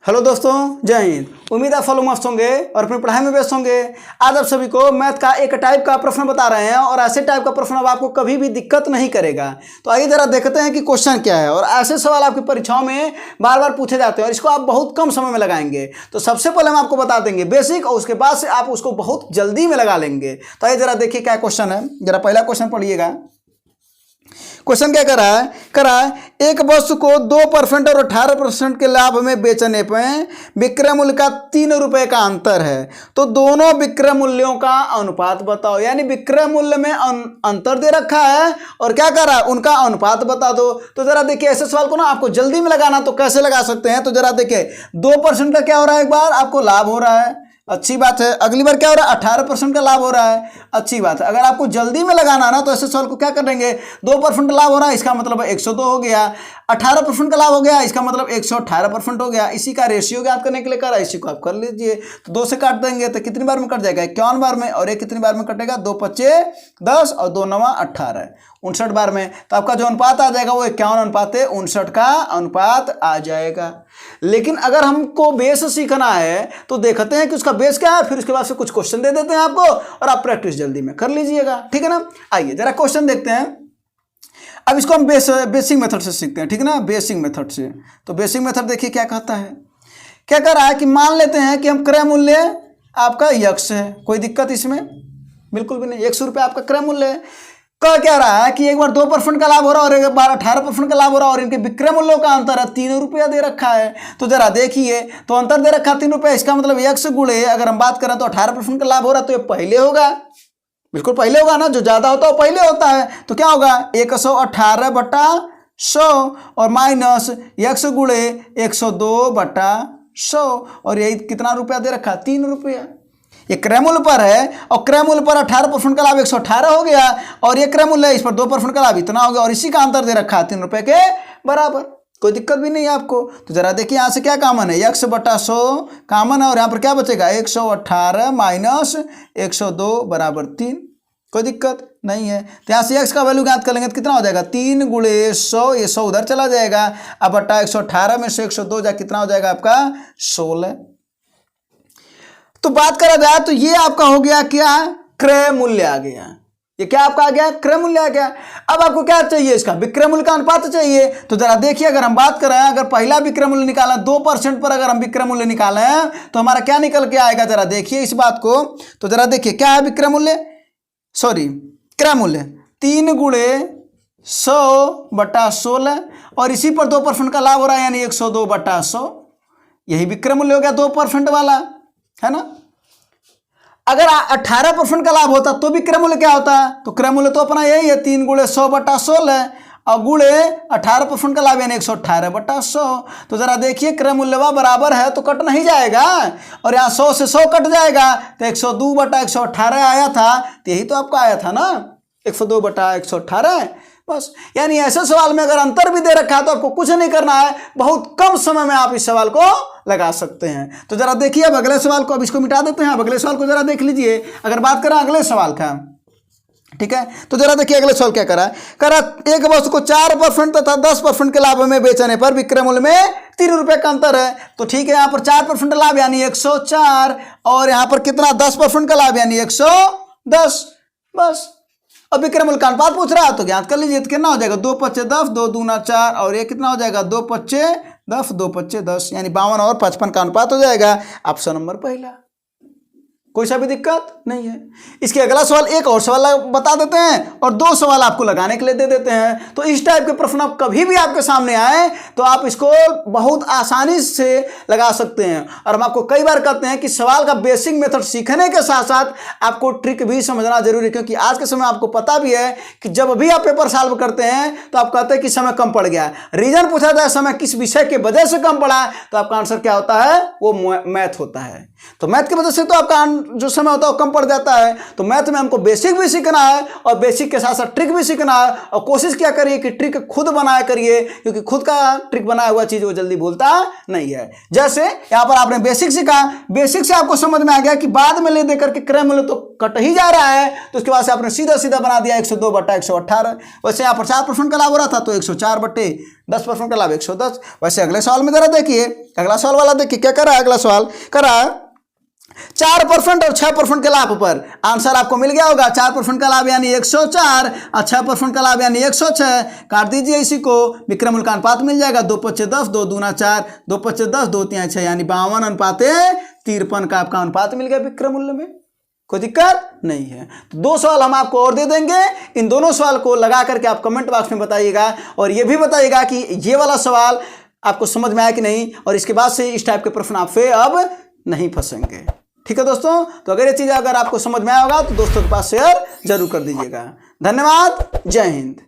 Hello दोस्तों, जय हिंद। उम्मीद है फॉलो मस्त होंगे और अपनी पढ़ाई में व्यस्त होंगे। आज आप सभी को मैथ का एक टाइप का प्रश्न बता रहे हैं और ऐसे टाइप का प्रश्न अब आपको कभी भी दिक्कत नहीं करेगा। तो आइए जरा देखते हैं कि क्वेश्चन क्या है। और ऐसे सवाल आपकी परीक्षाओं में बार बार पूछे जाते हैं और इसको आप बहुत कम समय में लगाएंगे। तो सबसे पहले हम आपको बता देंगे बेसिक और उसके बाद से आप उसको बहुत जल्दी में लगा लेंगे। तो आइए जरा देखिए क्या क्वेश्चन है। जरा पहला क्वेश्चन पढ़िएगा। क्वेश्चन क्या कर रहा है एक वस्तु को 2% और 18% के लाभ में बेचने पर विक्रय मूल्य का 3 रुपए का अंतर है, तो दोनों विक्रय मूल्यों का अनुपात बताओ। यानी विक्रय मूल्य में अंतर दे रखा है और क्या कर रहा है, उनका अनुपात बता दो। तो जरा देखिए ऐसे सवाल को ना आपको जल्दी में लगाना, तो कैसे लगा सकते हैं। तो जरा देखिए 2% का क्या हो रहा है, एक बार आपको लाभ हो रहा है, अच्छी बात है। अगली बार क्या हो रहा है, 18% का लाभ हो रहा है, अच्छी बात है। अगर आपको जल्दी में लगाना ना तो ऐसे सवाल को क्या करेंगे, 2% लाभ हो रहा है इसका मतलब 102 हो गया, 18% का लाभ हो गया इसका मतलब 118% हो गया। इसी का रेशियो ज्ञात करने के लिए कर रहा है, इसी को आप कर लीजिए। तो 2 से काट देंगे तो कितनी बार में कट जाएगा, 51 बार में। और ये कितनी बार में कटेगा, 2 पच्चे 10 और 2 नवा 18, 59 बार में। तो आपका जो अनुपात आ जाएगा वो 51:59 का अनुपात आ जाएगा। लेकिन अगर हमको बेस सीखना है तो देखते हैं कि उसका बेस क्या है, फिर उसके बाद से कुछ क्वेश्चन दे देते हैं आपको और आप प्रैक्टिस जल्दी में कर लीजिएगा, ठीक है ना। आइए जरा क्वेश्चन देखते हैं। अब इसको हम बेसिक मेथड से सीखते हैं, ठीक है ना, बेसिक मेथड से। तो बेसिक मेथड देखिए क्या कहता है, क्या कर रहा है कि मान लेते हैं कि हम क्रय मूल्य आपका यक्स है, कोई दिक्कत इसमें बिल्कुल भी नहीं, 100 रुपये आपका क्रय मूल्य है। क्या रहा है कि एक बार 2% का लाभ हो रहा है और एक बार 18% का लाभ हो रहा है और इनके विक्रय मूल्यों का अंतर है 3 रुपया दे रखा है। तो जरा देखिए, तो अंतर दे रखा 3 रुपया, इसका मतलब यक्स गुणे अगर हम बात करें तो 18% का लाभ हो रहा है तो ये पहले होगा, बिल्कुल पहले होगा ना, जो ज्यादा होता है वो पहले होता है। तो क्या होगा, 118/100 और माइनस यक्स गुणे 102/100 और यही कितना रुपया दे रखा, 3 रुपया। ये क्रय मूल्य पर है और क्रय मूल्य पर 18% का लाभ 118 हो गया और ये क्रय मूल्य है, इस पर 2% का लाभ इतना हो गया और इसी का अंतर दे रखा है 3 रुपए के बराबर। कोई दिक्कत भी नहीं है आपको। तो जरा देखिए यहाँ से क्या कॉमन है, 100/100 कॉमन है और यहाँ पर क्या बचेगा, 118 माइनस 102 बराबर 3। कोई दिक्कत नहीं है। तो यहाँ से x का वैल्यू ज्ञात कर लेंगे तो कितना हो जाएगा, 3 गुणे 100, ये 100 उधर चला जाएगा। अब बटा 118 में से 102 जा कितना हो जाएगा आपका 16। तो बात करा जाए तो ये आपका हो गया क्या, क्रय मूल्य आ गया। ये क्या आपका आ गया, क्रय मूल्य आ गया। अब आपको क्या चाहिए, इसका विक्रय मूल्य का अनुपात चाहिए। तो जरा देखिए अगर हम बात करें, अगर पहला विक्रय मूल्य निकाला 2% पर अगर हम विक्रय मूल्य निकालें तो हमारा क्या निकल के आएगा, जरा देखिए इस बात को। तो जरा देखिए क्या है विक्रय मूल्य, सॉरी क्रय मूल्य 3 गुणे 100/16 और इसी पर 2% का लाभ हो रहा है यानी 102/100, यही विक्रय मूल्य हो गया 2% वाला, है ना। अगर 18% का लाभ होता तो भी क्रय मूल्य क्या होता है, तो क्रय मूल्य तो अपना यही है 3 गुणे 100/16 और गुणे 18% का लाभ यानी 118/100। तो जरा देखिए क्रय मूल्य बराबर है तो कट नहीं जाएगा और यहाँ 100 से 100 कट जाएगा तो 102/118 आया था, तो यही तो आपका आया था ना, 102/118 बस। यानी ऐसे सवाल में अगर अंतर भी दे रखा है तो आपको कुछ नहीं करना है, बहुत कम समय में आप इस सवाल को लगा सकते हैं। तो जरा देखिए अब अगले सवाल को, अब इसको मिटा देते हैं, अब अगले सवाल को जरा देख लीजिए। अगर बात करें अगले सवाल का, ठीक है, तो जरा देखिए अगले सवाल क्या करा एक वस्तु को 4% तथा 10% के लाभ में बेचने पर विक्रय मूल्य में 3 रुपए का अंतर है। तो ठीक है, यहाँ पर 4% लाभ यानी 104 और यहाँ पर कितना 10% का लाभ यानी 110 बस। अब विक्रय मूल्य का अनुपात पूछ रहा है तो ज्ञात कर लीजिए, तो कितना हो जाएगा, 2 पच्चे 10, 2 दूना 4 और ये कितना हो जाएगा, 2 पच्चे 10, 2 पच्चे 10 यानी 52 और 55 का अनुपात हो जाएगा। ऑप्शन नंबर पहला, कोई सा भी दिक्कत नहीं है। इसके अगला सवाल एक और सवाल बता देते हैं और 2 सवाल आपको लगाने के लिए दे देते हैं। तो इस टाइप के प्रश्न आप कभी भी आपके सामने आए तो आप इसको बहुत आसानी से लगा सकते हैं। और हम आपको कई बार कहते हैं कि सवाल का बेसिक मेथड सीखने के साथ साथ आपको ट्रिक भी समझना जरूरी है, क्योंकि आज के समय आपको पता भी है कि जब भी आप पेपर सॉल्व करते हैं तो आप कहते हैं कि समय कम पड़ गया। रीजन पूछा जाए समय किस विषय के वजह से कम पड़ा तो आपका आंसर क्या होता है, वो मैथ होता है। तो मैथ की वजह से तो आपका जो समय होता है वो कम पड़ जाता है। तो मैथ में हमको बेसिक भी सीखना है और बेसिक के साथ साथ ट्रिक भी सीखना है, और कोशिश क्या करिए कि ट्रिक खुद बनाया करिए, क्योंकि खुद का ट्रिक बनाया हुआ चीज़ वो जल्दी भूलता नहीं है। जैसे यहाँ पर आपने बेसिक सीखा, बेसिक से आपको समझ में आ गया कि बाद में ले दे करके क्रम मूल्य तो कट ही जा रहा है, तो उसके बाद से आपने सीधा सीधा बना दिया 102/118। वैसे यहाँ पर 4% का लाभ हो रहा था तो 104/10% का लाभ 110। वैसे अगले सवाल में जरा देखिए, अगला सवाल वाला देखिए क्या कर रहा है। अगला सवाल कर रहा है 4% और 6% के लाभ पर। आंसर आपको मिल गया होगा। 4% का लाभ यानी 104 और 6% का लाभ यानी 106। काट दीजिए इसी को, विक्रम मूल्य का अनुपात मिल जाएगा 2/5 10, 2 दूना 4, 2/5 10, 2 तिहाई 6, यानी 52:53 का आपका अनुपात मिल गया विक्रम मूल्य में। कोई दिक्कत नहीं है। तो 2 सवाल हम आपको और दे देंगे, इन दोनों सवाल को लगा करके आप कमेंट बॉक्स में बताइएगा, और ये भी बताइएगा कि ये वाला सवाल आपको समझ में आया कि नहीं, और इसके बाद से इस टाइप के प्रश्न आपसे अब नहीं फंसेंगे। ठीक है दोस्तों, तो अगर ये चीज़ अगर आपको समझ में आया होगा तो दोस्तों के पास शेयर जरूर कर दीजिएगा। धन्यवाद, जय हिंद।